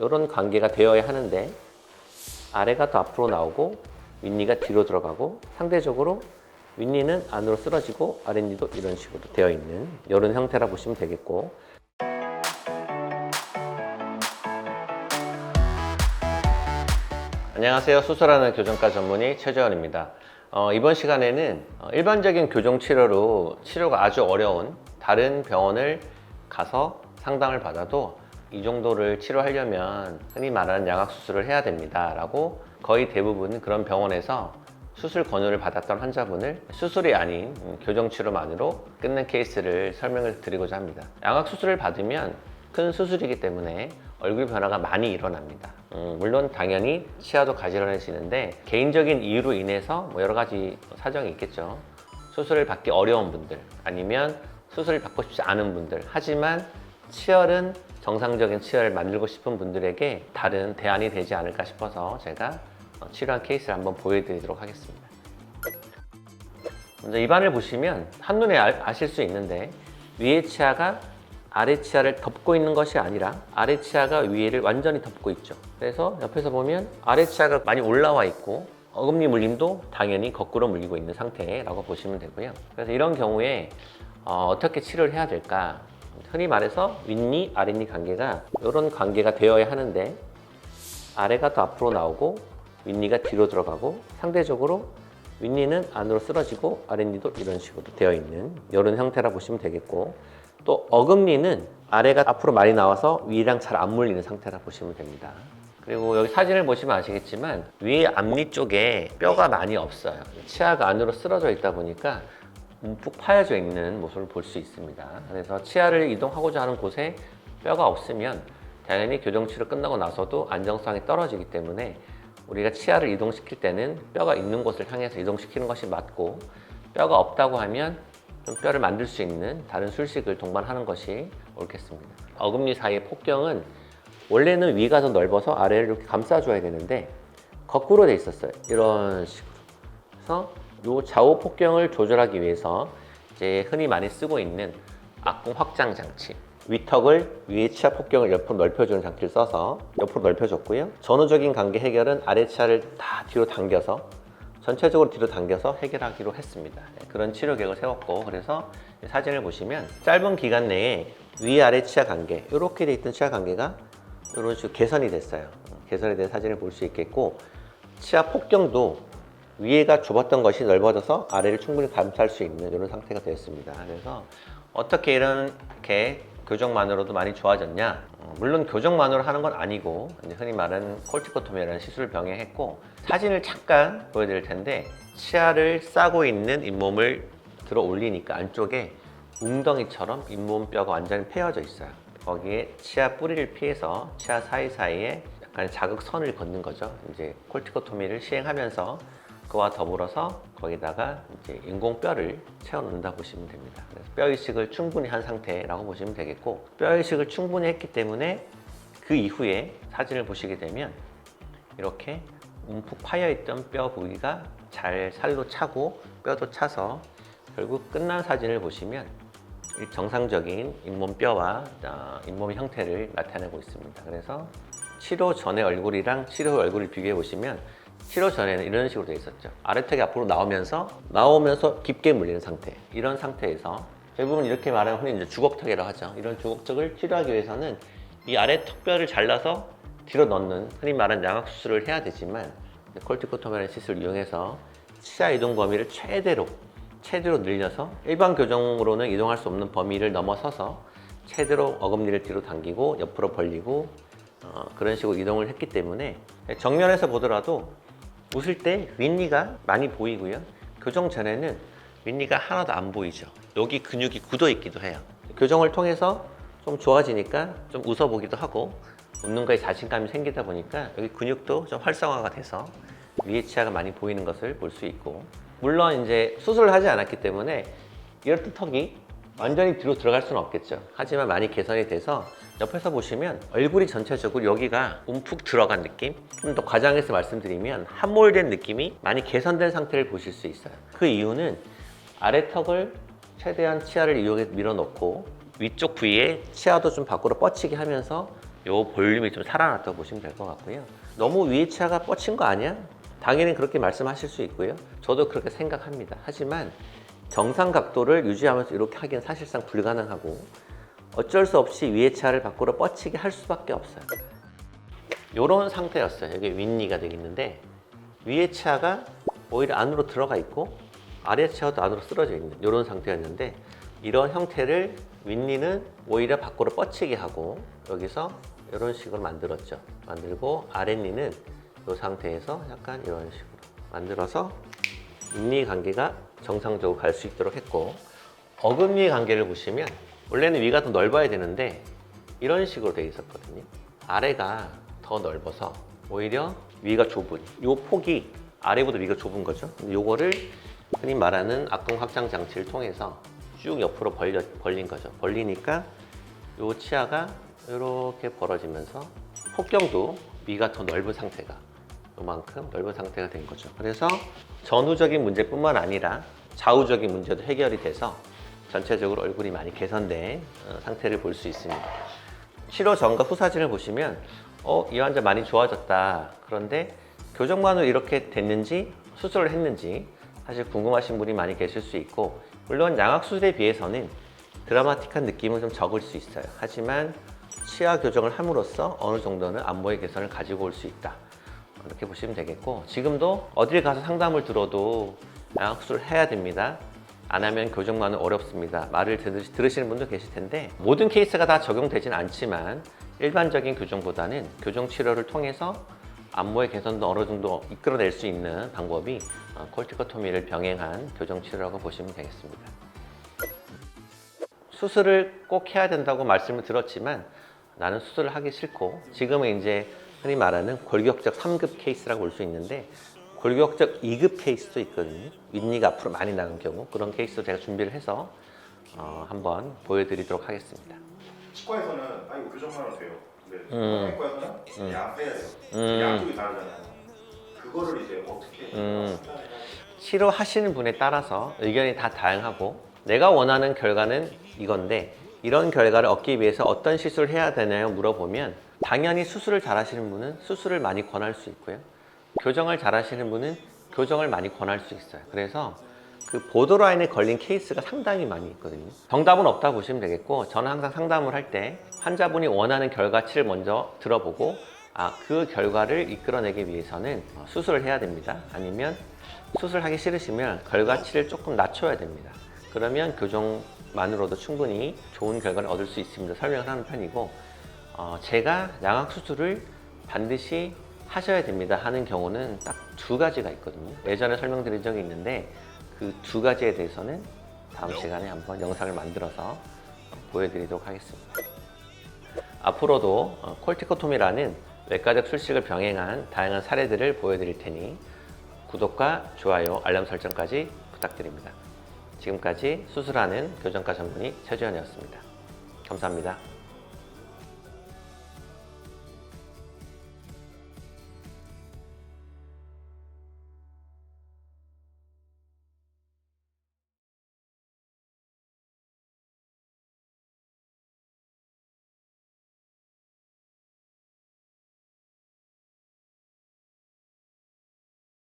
이런 관계가 되어야 하는데 아래가 더 앞으로 나오고 윗니가 뒤로 들어가고 상대적으로 윗니는 안으로 쓰러지고 아랫니도 이런 식으로 되어 있는 이런 형태라 보시면 되겠고, 안녕하세요. 수술하는 교정과 전문의 최재원입니다. 이번 시간에는 일반적인 교정 치료로 치료가 아주 어려운 다른 병원을 가서 상담을 받아도 이 정도를 치료하려면 흔히 말하는 양악 수술을 해야 됩니다 라고 거의 대부분 그런 병원에서 수술 권유를 받았던 환자분을 수술이 아닌 교정 치료만으로 끝낸 케이스를 설명을 드리고자 합니다. 양악 수술을 받으면 큰 수술이기 때문에 얼굴 변화가 많이 일어납니다. 물론 당연히 치아도 가지런해지는데 개인적인 이유로 인해서 여러 가지 사정이 있겠죠. 수술을 받기 어려운 분들, 아니면 수술을 받고 싶지 않은 분들, 하지만 치열은 정상적인 치열을 만들고 싶은 분들에게 다른 대안이 되지 않을까 싶어서 제가 치료한 케이스를 한번 보여드리도록 하겠습니다. 먼저 입안을 보시면 한눈에 아실 수 있는데 위의 치아가 아래 치아를 덮고 있는 것이 아니라 아래 치아가 위를 완전히 덮고 있죠. 그래서 옆에서 보면 아래 치아가 많이 올라와 있고 어금니 물림도 당연히 거꾸로 물리고 있는 상태라고 보시면 되고요. 그래서 이런 경우에 어떻게 치료를 해야 될까? 흔히 말해서 윗니, 아랫니 관계가 이런 관계가 되어야 하는데 아래가 더 앞으로 나오고 윗니가 뒤로 들어가고 상대적으로 윗니는 안으로 쓰러지고 아랫니도 이런 식으로 되어 있는 이런 형태라 보시면 되겠고, 또 어금니는 아래가 앞으로 많이 나와서 위랑 잘 안 물리는 상태라 보시면 됩니다. 그리고 여기 사진을 보시면 아시겠지만 위에 앞니 쪽에 뼈가 많이 없어요. 치아가 안으로 쓰러져 있다 보니까 움푹 파여져 있는 모습을 볼 수 있습니다. 그래서 치아를 이동하고자 하는 곳에 뼈가 없으면 당연히 교정치료 끝나고 나서도 안정성이 떨어지기 때문에 우리가 치아를 이동시킬 때는 뼈가 있는 곳을 향해서 이동시키는 것이 맞고, 뼈가 없다고 하면 좀 뼈를 만들 수 있는 다른 술식을 동반하는 것이 옳겠습니다. 어금니 사이의 폭경은 원래는 위가 더 넓어서 아래를 이렇게 감싸줘야 되는데 거꾸로 돼 있었어요. 이런 식으로. 그래서 이 좌우 폭경을 조절하기 위해서 이제 흔히 많이 쓰고 있는 악궁 확장 장치, 위턱을 위의 치아 폭경을 옆으로 넓혀주는 장치를 써서 옆으로 넓혀줬고요. 전후적인 관계 해결은 아래 치아를 다 뒤로 당겨서 전체적으로 뒤로 당겨서 해결하기로 했습니다. 그런 치료 계획을 세웠고, 그래서 사진을 보시면 짧은 기간 내에 위아래 치아 관계, 이렇게 돼 있던 치아 관계가 이런 식으로 개선이 됐어요. 개선이 된 사진을 볼 수 있겠고, 치아 폭경도 위에가 좁았던 것이 넓어져서 아래를 충분히 감쌀 수 있는 이런 상태가 되었습니다. 그래서 어떻게 이렇게 교정만으로도 많이 좋아졌냐? 물론 교정만으로 하는 건 아니고 흔히 말하는 콜티코토미라는 시술을 병행했고, 사진을 잠깐 보여드릴 텐데 치아를 싸고 있는 잇몸을 들어 올리니까 안쪽에 웅덩이처럼 잇몸뼈가 완전히 패여져 있어요. 거기에 치아 뿌리를 피해서 치아 사이사이에 약간 자극선을 걷는 거죠. 이제 콜티코토미를 시행하면서 그와 더불어서 거기다가 이제 인공뼈를 채워 넣는다 보시면 됩니다. 그래서 뼈 이식을 충분히 한 상태라고 보시면 되겠고, 뼈 이식을 충분히 했기 때문에 그 이후에 사진을 보시게 되면 이렇게 움푹 파여있던 뼈 부위가 잘 살로 차고 뼈도 차서 결국 끝난 사진을 보시면 정상적인 잇몸뼈와 잇몸 형태를 나타내고 있습니다. 그래서 치료 전의 얼굴이랑 치료 후 얼굴을 비교해 보시면 치료 전에는 이런 식으로 되어 있었죠. 아래턱이 앞으로 나오면서 깊게 물리는 상태. 이런 상태에서 대부분 이렇게 말하면 흔히 이제 주걱턱이라고 하죠. 이런 주걱턱을 치료하기 위해서는 이 아래 턱뼈를 잘라서 뒤로 넣는 흔히 말하는 양악 수술을 해야 되지만, 콜티코토미라는 시술을 이용해서 치아 이동 범위를 최대로 늘려서 일반 교정으로는 이동할 수 없는 범위를 넘어서서 최대로 어금니를 뒤로 당기고 옆으로 벌리고 그런 식으로 이동을 했기 때문에 정면에서 보더라도 웃을 때 윗니가 많이 보이고요. 교정 전에는 윗니가 하나도 안 보이죠. 여기 근육이 굳어 있기도 해요. 교정을 통해서 좀 좋아지니까 좀 웃어 보기도 하고 웃는 거에 자신감이 생기다 보니까 여기 근육도 좀 활성화가 돼서 위의 치아가 많이 보이는 것을 볼 수 있고, 물론 이제 수술을 하지 않았기 때문에 이렇듯 턱이 완전히 뒤로 들어갈 수는 없겠죠. 하지만 많이 개선이 돼서 옆에서 보시면 얼굴이 전체적으로 여기가 움푹 들어간 느낌? 좀 더 과장해서 말씀드리면 함몰된 느낌이 많이 개선된 상태를 보실 수 있어요. 그 이유는 아래턱을 최대한 치아를 이용해 밀어넣고 위쪽 부위에 치아도 좀 밖으로 뻗치게 하면서 요 볼륨이 좀 살아났다고 보시면 될 것 같고요. 너무 위에 치아가 뻗친 거 아니야? 당연히 그렇게 말씀하실 수 있고요. 저도 그렇게 생각합니다. 하지만 정상 각도를 유지하면서 이렇게 하기는 사실상 불가능하고 어쩔 수 없이 위에 치아를 밖으로 뻗치게 할 수밖에 없어요. 이런 상태였어요. 여기 윗니가 되겠는데 위에 치아가 오히려 안으로 들어가 있고 아래 치아도 안으로 쓰러져 있는 이런 상태였는데 이런 형태를 윗니는 오히려 밖으로 뻗치게 하고 여기서 이런 식으로 만들었죠. 만들고 아랫니는 이 상태에서 약간 이런 식으로 만들어서 윗니 관계가 정상적으로 갈 수 있도록 했고 어금니 관계를 보시면 원래는 위가 더 넓어야 되는데 이런 식으로 되어 있었거든요. 아래가 더 넓어서 오히려 위가 좁은 이 폭이 아래보다 위가 좁은 거죠. 요거를 흔히 말하는 악동 확장 장치를 통해서 쭉 옆으로 벌린 거죠. 벌리니까 이 치아가 이렇게 벌어지면서 폭경도 위가 더 넓은 상태가 요만큼 넓은 상태가 된 거죠. 그래서 전후적인 문제뿐만 아니라 좌우적인 문제도 해결이 돼서 전체적으로 얼굴이 많이 개선된 상태를 볼 수 있습니다. 치료 전과 후 사진을 보시면 이 환자 많이 좋아졌다. 그런데 교정만으로 이렇게 됐는지 수술을 했는지 사실 궁금하신 분이 많이 계실 수 있고 물론 양악 수술에 비해서는 드라마틱한 느낌은 좀 적을 수 있어요. 하지만 치아 교정을 함으로써 어느 정도는 안모의 개선을 가지고 올 수 있다. 이렇게 보시면 되겠고 지금도 어딜 가서 상담을 들어도 양악 수술을 해야 됩니다. 안 하면 교정만은 어렵습니다. 말을 들으시는 분도 계실 텐데 모든 케이스가 다 적용되진 않지만 일반적인 교정보다는 교정 치료를 통해서 안모의 개선도 어느 정도 이끌어낼 수 있는 방법이 콜티코토미를 병행한 교정 치료라고 보시면 되겠습니다. 수술을 꼭 해야 된다고 말씀을 들었지만 나는 수술을 하기 싫고 지금은 이제 흔히 말하는 골격적 3급 케이스라고 볼 수 있는데 골격적 2급 케이스도 있거든요. 윗니가 앞으로 많이 나간 경우 그런 케이스도 제가 준비를 해서 한번 보여드리도록 하겠습니다. 치과에서는 이거 교정만 해도 돼요. 근데 성형외과에서는 양해야 돼요. 양쪽이 다르잖아요. 그거를 이제 어떻게 치료하시는 분에 따라서 의견이 다 다양하고 내가 원하는 결과는 이건데 이런 결과를 얻기 위해서 어떤 시술을 해야 되나요? 물어보면 당연히 수술을 잘 하시는 분은 수술을 많이 권할 수 있고요. 교정을 잘 하시는 분은 교정을 많이 권할 수 있어요. 그래서 그 보더라인에 걸린 케이스가 상당히 많이 있거든요. 정답은 없다고 보시면 되겠고 저는 항상 상담을 할 때 환자분이 원하는 결과치를 먼저 들어보고 그 결과를 이끌어내기 위해서는 수술을 해야 됩니다. 아니면 수술하기 싫으시면 결과치를 조금 낮춰야 됩니다. 그러면 교정만으로도 충분히 좋은 결과를 얻을 수 있습니다. 설명을 하는 편이고 제가 양악 수술을 반드시 하셔야 됩니다 하는 경우는 딱 두 가지가 있거든요. 예전에 설명드린 적이 있는데 그 두 가지에 대해서는 다음 시간에 한번 영상을 만들어서 보여드리도록 하겠습니다. 앞으로도 콜티코토미라는 외과적 술식을 병행한 다양한 사례들을 보여드릴 테니 구독과 좋아요, 알람 설정까지 부탁드립니다. 지금까지 수술하는 교정과 전문의 최주현이었습니다. 감사합니다.